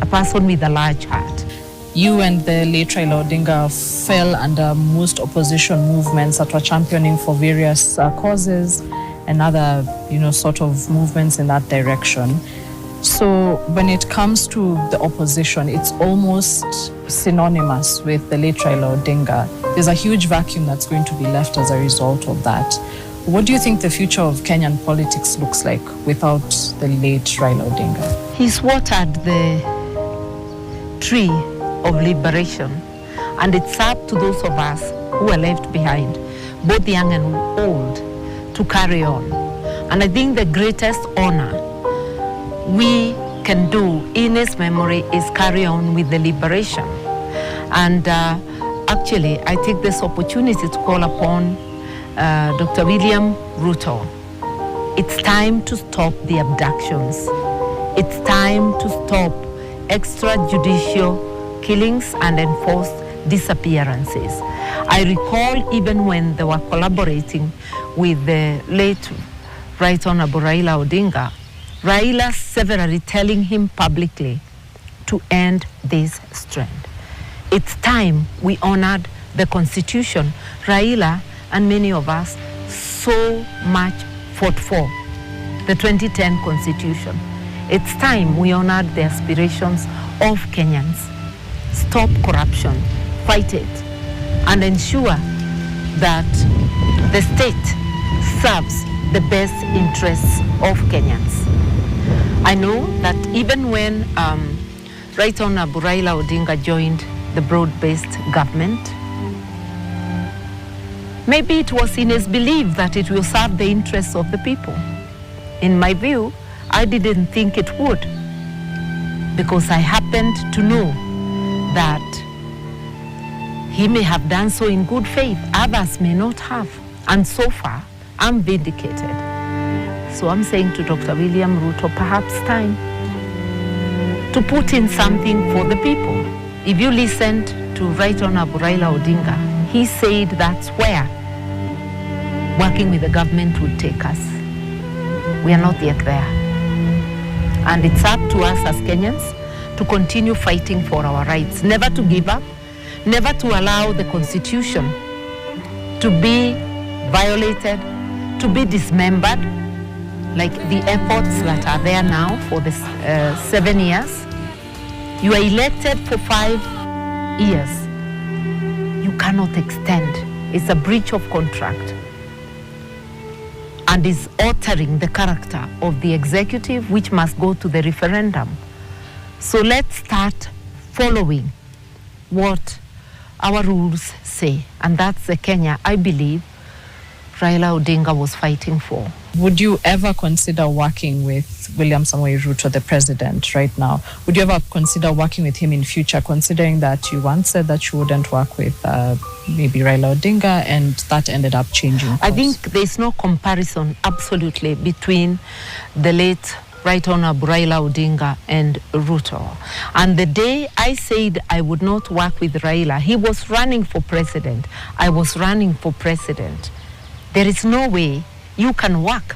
a person with a large heart. You and the late Raila Odinga fell under most opposition movements that were championing for various causes and other, sort of movements in that direction. So when it comes to the opposition, it's almost synonymous with the late Raila Odinga. There's a huge vacuum that's going to be left as a result of that. What do you think the future of Kenyan politics looks like without the late Raila Odinga? He's watered the tree of liberation, and it's up to those of us who are left behind, both young and old, to carry on. And I think the greatest honor we can do in his memory is carry on with the liberation. And actually, I take this opportunity to call upon Dr. William Ruto. It's time to stop the abductions. It's time to stop extrajudicial killings and enforced disappearances. I recall even when they were collaborating with the late Right Honorable Raila Odinga, Raila severally telling him publicly to end this trend. It's time we honored the Constitution Raila and many of us so much fought for, the 2010 Constitution. It's time we honored the aspirations of Kenyans. Stop corruption, fight it, and ensure that the state serves the best interests of Kenyans. I know that even when Right Honorable Raila Odinga joined the broad-based government, maybe it was in his belief that it will serve the interests of the people. In my view, I didn't think it would, because I happened to know that he may have done so in good faith, others may not have. And so far, I'm vindicated. So I'm saying to Dr. William Ruto, perhaps time to put in something for the people. If you listened to Right Honorable Raila Odinga, he said that's where working with the government would take us. We are not yet there. And it's up to us as Kenyans to continue fighting for our rights, never to give up, never to allow the Constitution to be violated, to be dismembered, like the efforts that are there now for this 7 years. You are elected for 5 years. You cannot extend. It's a breach of contract and is altering the character of the executive, which must go to the referendum. So let's start following what our rules say, and that's the Kenya I believe Raila Odinga was fighting for. Would you ever consider working with William Samoei Ruto, the president right now? Would you ever consider working with him in future, considering that you once said that you wouldn't work with maybe Raila Odinga, and that ended up changing course? I think there's no comparison, absolutely, between the late Right Honorable Raila Odinga and Ruto. And the day I said I would not work with Raila, he was running for president. I was running for president. There is no way you can work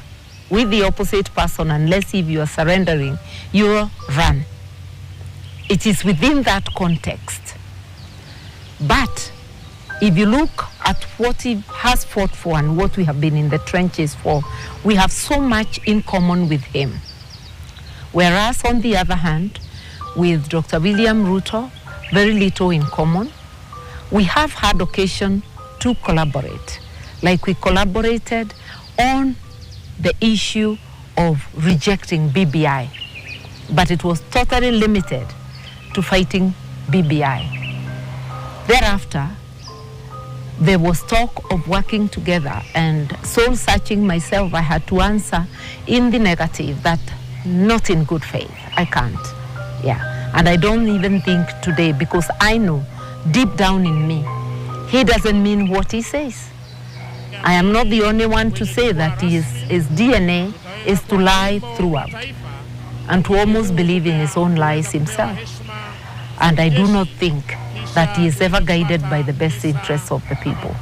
with the opposite person unless if you are surrendering your run. It is within that context. But if you look at what he has fought for and what we have been in the trenches for, we have so much in common with him. Whereas on the other hand, with Dr. William Ruto, very little in common. We have had occasion to collaborate, like we collaborated on the issue of rejecting BBI, but it was totally limited to fighting BBI. Thereafter, there was talk of working together, and soul searching myself, I had to answer in the negative that not in good faith, I can't. Yeah, and I don't even think today, because I know deep down in me, he doesn't mean what he says. I am not the only one to say that his DNA is to lie throughout and to almost believe in his own lies himself. And I do not think that he is ever guided by the best interests of the people.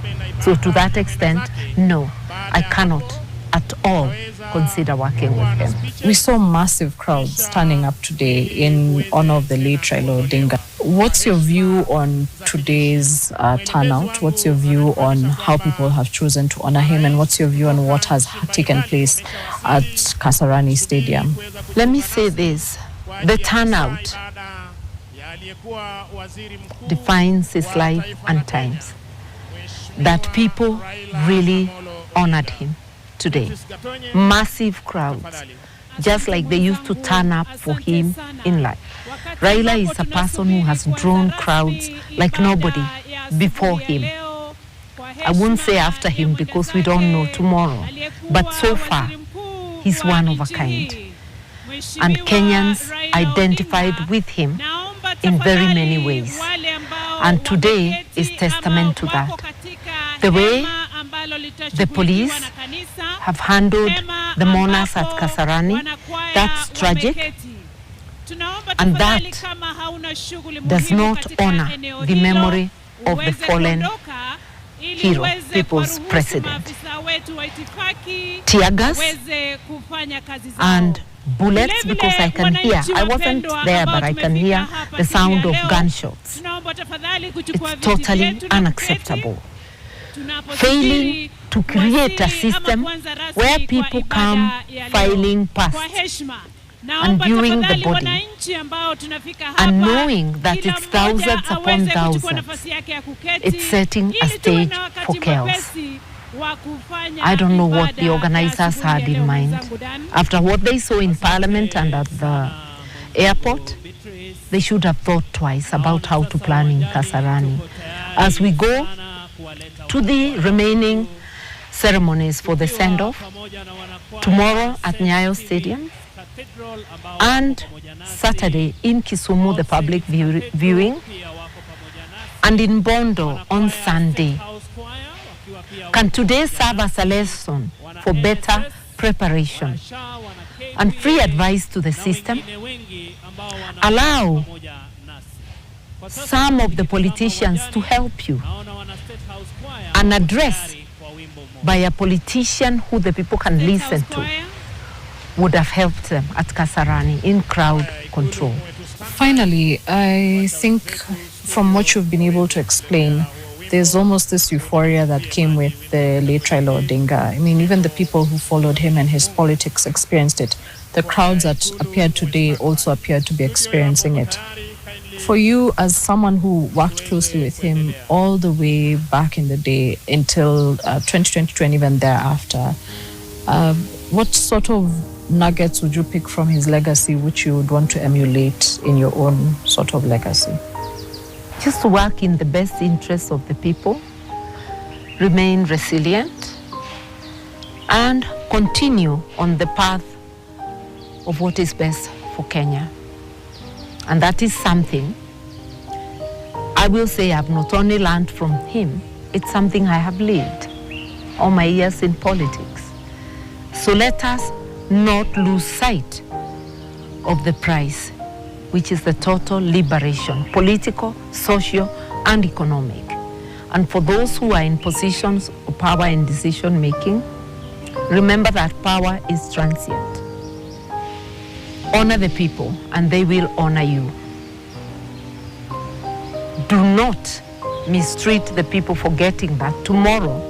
So to that extent, no, I cannot at all consider working with him. We saw massive crowds turning up today in honor of the late Raila Odinga. What's your view on today's turnout? What's your view on how people have chosen to honor him, and what's your view on what has taken place at Kasarani Stadium? Let me say this. The turnout defines his life and times. That people really honored him today. Massive crowds, just like they used to turn up for him in life. Raila is a person who has drawn crowds like nobody before him. I won't say after him because we don't know tomorrow, but so far, he's one of a kind. And Kenyans identified with him in very many ways. And today is testament to that. The way the police have handled the mourners at Kasarani, that's tragic. And that does not honor the memory of the fallen hero, people's president. Tear gas and bullets, because I can hear, I wasn't there, but I can hear the sound of gunshots. It's totally unacceptable. Failing to create a system where people come filing past and viewing the body and knowing that it's thousands upon thousands, it's setting a stage for chaos. I don't know what the organizers had in mind. After what they saw in Parliament and at the airport, they should have thought twice about how to plan in Kasarani. As we go to the remaining ceremonies for the send-off, tomorrow at Nyayo Stadium, and Saturday in Kisumu, the public viewing, and in Bondo on Sunday. Can today serve as a lesson for better preparation and free advice to the system? Allow some of the politicians to help you. An address by a politician who the people can listen to would have helped them at Kasarani in crowd control. Finally, I think from what you've been able to explain, there's almost this euphoria that came with the late Raila Odinga. I mean, even the people who followed him and his politics experienced it. The crowds that appeared today also appeared to be experiencing it. For you, as someone who worked closely with him all the way back in the day until 2022 and even thereafter, what sort of nuggets would you pick from his legacy which you would want to emulate in your own sort of legacy? Just work in the best interests of the people, remain resilient, and continue on the path of what is best for Kenya. And that is something I will say I've not only learned from him, it's something I have lived all my years in politics. So let us not lose sight of the prize, which is the total liberation, political, social, and economic. And for those who are in positions of power and decision-making, remember that power is transient. Honor the people, and they will honor you. Do not mistreat the people, forgetting that tomorrow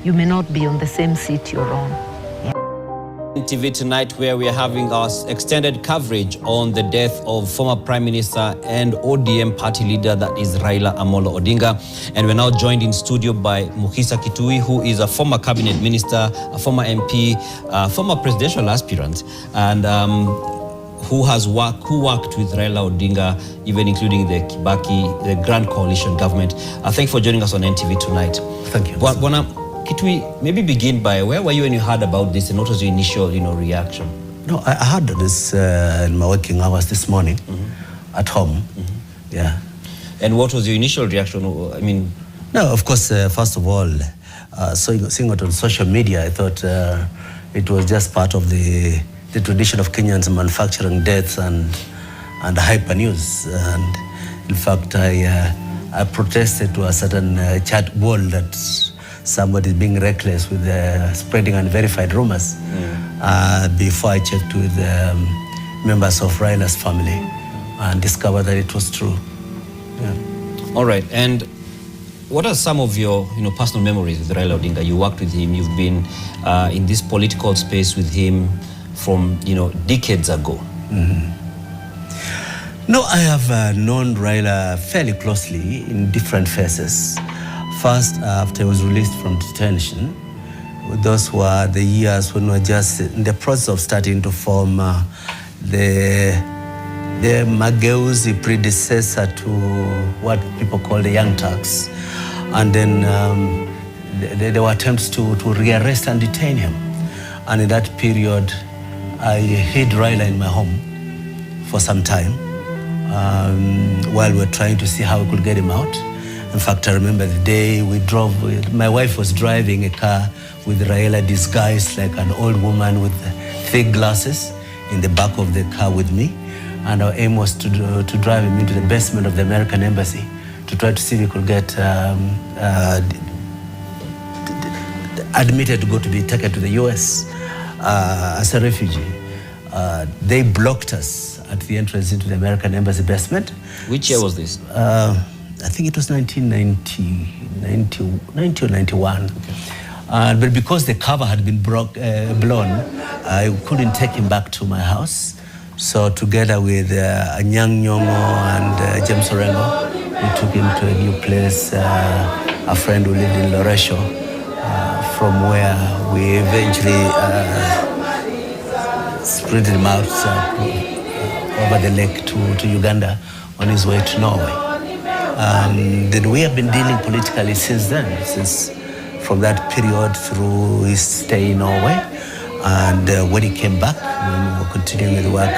you may not be on the same seat you're on. TV tonight, where we are having our extended coverage on the death of former Prime Minister and ODM party leader, that is Raila Amolo Odinga. And we're now joined in studio by Mukhisa Kitui, who is a former cabinet minister, a former MP, former presidential aspirant, and who worked with Raila Odinga, even including the Kibaki, the Grand Coalition government. Thank you for joining us on NTV tonight. Thank you. Bwana Kitui, maybe begin by, where were you when you heard about this, and what was your initial, reaction? No, I heard this in my working hours this morning at home. Yeah. And what was your initial reaction? I mean, no, of course, first of all, seeing it on social media, I thought it was just part of the tradition of Kenyans manufacturing deaths and hyper news. And in fact, I protested to a certain chat wall that somebody is being reckless with spreading unverified rumors before I checked with members of Raila's family and discovered that it was true. Yeah. All right, and what are some of your personal memories with Raila Odinga? You worked with him, you've been in this political space with him from decades ago. No, I have known Raila fairly closely in different phases. First, after he was released from detention, those were the years when we were just in the process of starting to form the Mageuzi predecessor to what people call the Young Turks. And then there were attempts to rearrest and detain him. And in that period, I hid Raila in my home for some time while we were trying to see how we could get him out. In fact, I remember the day we drove, my wife was driving a car with Raila disguised like an old woman with thick glasses in the back of the car with me. And our aim was to drive him into the basement of the American embassy to try to see if we could get admitted to be taken to the US as a refugee. They blocked us at the entrance into the American embassy basement. Which year was this? I think it was 1990 or 91. Okay. But because the cover had been blown, I couldn't take him back to my house. So together with Anyang Nyongo and James Orengo, we took him to a new place, a friend who lived in Loresho, from where we eventually sprinted him out over the lake to Uganda on his way to Norway. Then we have been dealing politically since then, from that period through his stay in Norway. And when he came back, when we were continuing with the work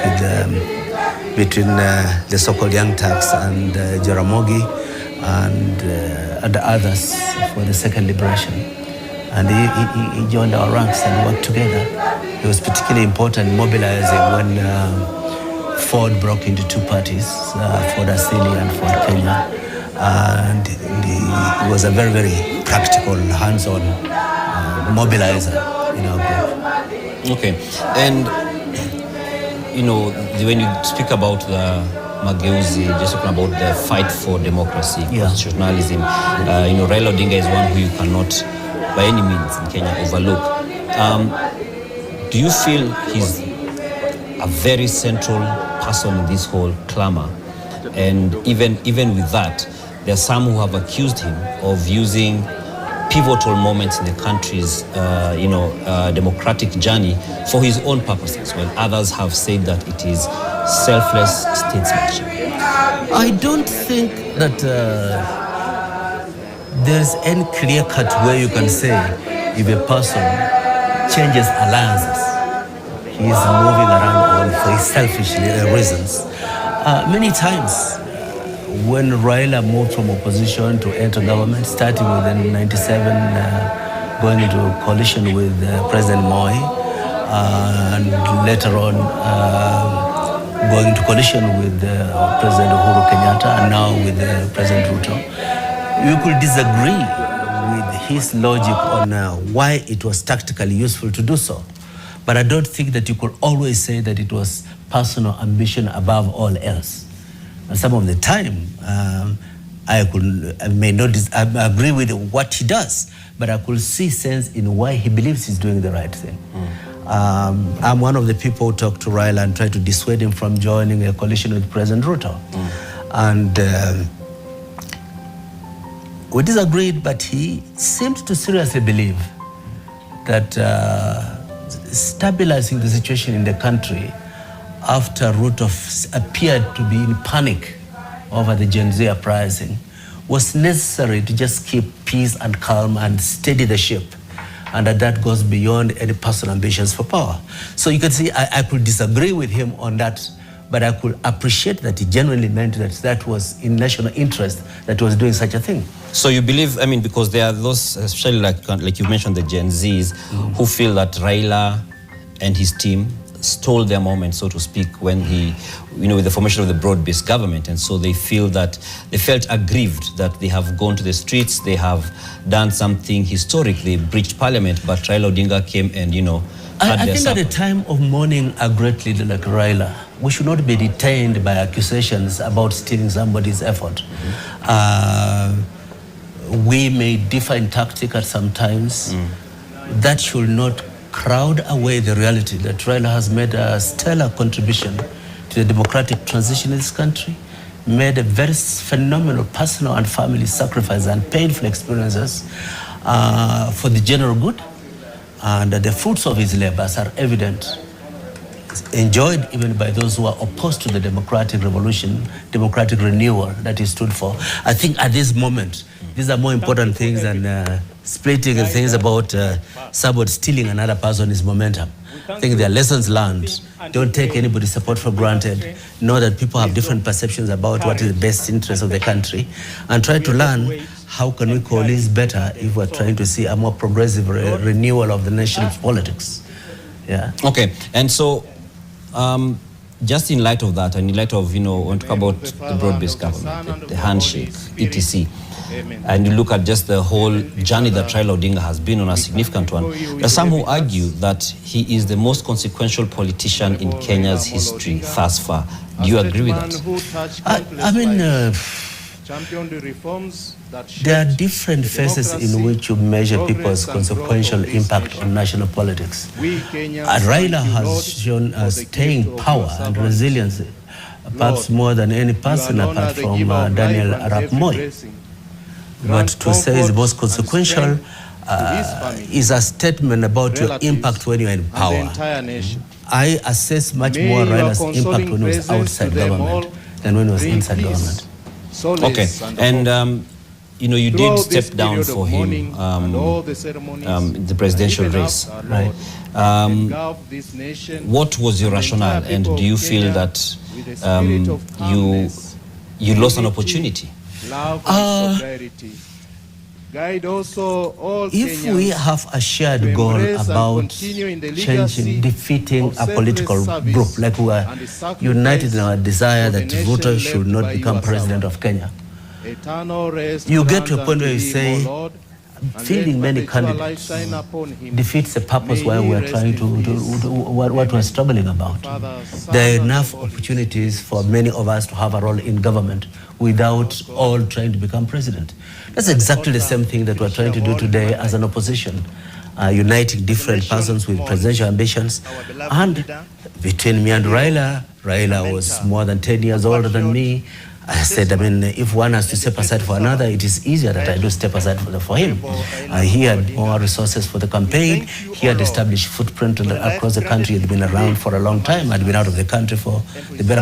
between the so-called Young Turks and Jaramogi and others for the second liberation. And he joined our ranks and worked together. He was particularly important mobilizing when Ford broke into two parties, Ford Asili and Ford Kenya. And he was a very, very practical, hands-on mobilizer in our group. Okay, and when you speak about the Mageuzi, just talking about the fight for democracy, constitutionalism, Raila Odinga is one who you cannot, by any means in Kenya, overlook. Do you feel he's a very central person in this whole clamor? And even with that, there are some who have accused him of using pivotal moments in the country's democratic journey for his own purposes, while others have said that it is selfless statesmanship. I don't think that there's any clear-cut way you can say if a person changes alliances, he is moving around for his selfish reasons. Many times, when Raila moved from opposition to enter government, starting with in 97, going into a coalition with President Moi, and later on going into coalition with President Uhuru Kenyatta, and now with President Ruto, you could disagree with his logic on why it was tactically useful to do so. But I don't think that you could always say that it was personal ambition above all else. And some of the time, I may not agree with what he does, but I could see sense in why he believes he's doing the right thing. I'm one of the people who talked to Raila and tried to dissuade him from joining a coalition with President Ruto. And we disagreed, but he seemed to seriously believe that stabilizing the situation in the country after Ruto appeared to be in panic over the Gen Z uprising was necessary to just keep peace and calm and steady the ship. And that goes beyond any personal ambitions for power. So you can see I could disagree with him on that, but I could appreciate that he genuinely meant that was in national interest that he was doing such a thing. So you believe, because there are those, especially like you mentioned, the Gen Zs, who feel that Raila and his team stole their moment, so to speak, when he, with the formation of the broad-based government. And so they feel that, they felt aggrieved that they have gone to the streets, they have done something historic, they breached parliament, but Raila Odinga came and, had I their think at the supper. time of mourning a great leader like Raila, we should not be detained by accusations about stealing somebody's effort. We may differ in tactic at some times. That should not crowd away the reality that Raila has made a stellar contribution to the democratic transition in this country, made a very phenomenal personal and family sacrifice and painful experiences for the general good. And the fruits of his labors are evident, enjoyed even by those who are opposed to the democratic revolution, democratic renewal that he stood for. I think at this moment, these are more important things than splitting things about somebody stealing another person's momentum. I think there are lessons learned. Don't take anybody's support for granted. Know that people have different perceptions about what is the best interest of the country, and try to learn how can we coalesce better if we're trying to see a more progressive renewal of the nation's politics. Yeah. Okay, and so just in light of that, and in light of, when we talk about the broad-based government, the handshake, etc., and you look at just the whole journey that Raila Odinga has been on, a significant one, there are some who argue that he is the most consequential politician in Kenya's history thus far. Do you agree with that? I mean, there are different phases in which you measure people's consequential impact on national politics. Raila has shown staying power and resilience, perhaps more than any person apart from Daniel Arap Moi. But to say is most consequential is a statement about your impact when you're in power. I assess much more Raila's impact when he was outside government than when he was inside government. Okay, and you did step down for him in the presidential race, right? What was your rationale, and do you feel that you lost an opportunity? If we have a shared goal about changing, defeating a political group, like we are united in our desire that Ruto should not become president of Kenya, you get to a point where you say, fielding many candidates defeats the purpose why we are trying to do what we're struggling about. There are enough opportunities for many of us to have a role in government without all trying to become president. That's exactly the same thing that we're trying to do today as an opposition, uniting different persons with presidential ambitions. And between me and Raila was more than 10 years older than me. I said, if one has to step aside for another, it is easier that I do step aside for him. He had more resources for the campaign. He had established footprint across the country. He had been around for a long time. Had been out of the country for the better part